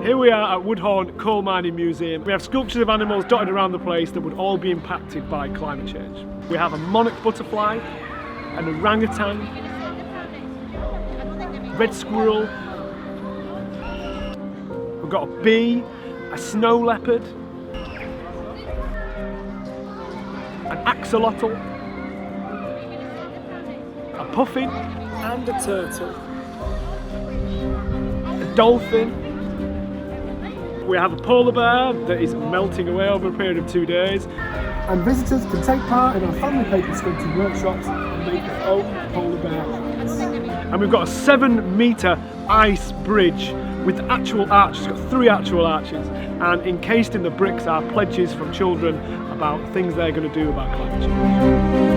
Here we are at Woodhorn Coal Mining Museum. We have sculptures of animals dotted around the place that would all be impacted by climate change. We have a monarch butterfly, an orangutan, red squirrel, we've got a bee, a snow leopard, an axolotl, a puffin, and a turtle, a dolphin. We have a polar bear that is melting away over a period of 2 days. And visitors can take part in our family paper sculpting workshops and make their own polar bear hats. And we've got a 7-metre ice bridge with actual arches. It's got 3 actual arches, and encased in the bricks are pledges from children about things they're going to do about climate change.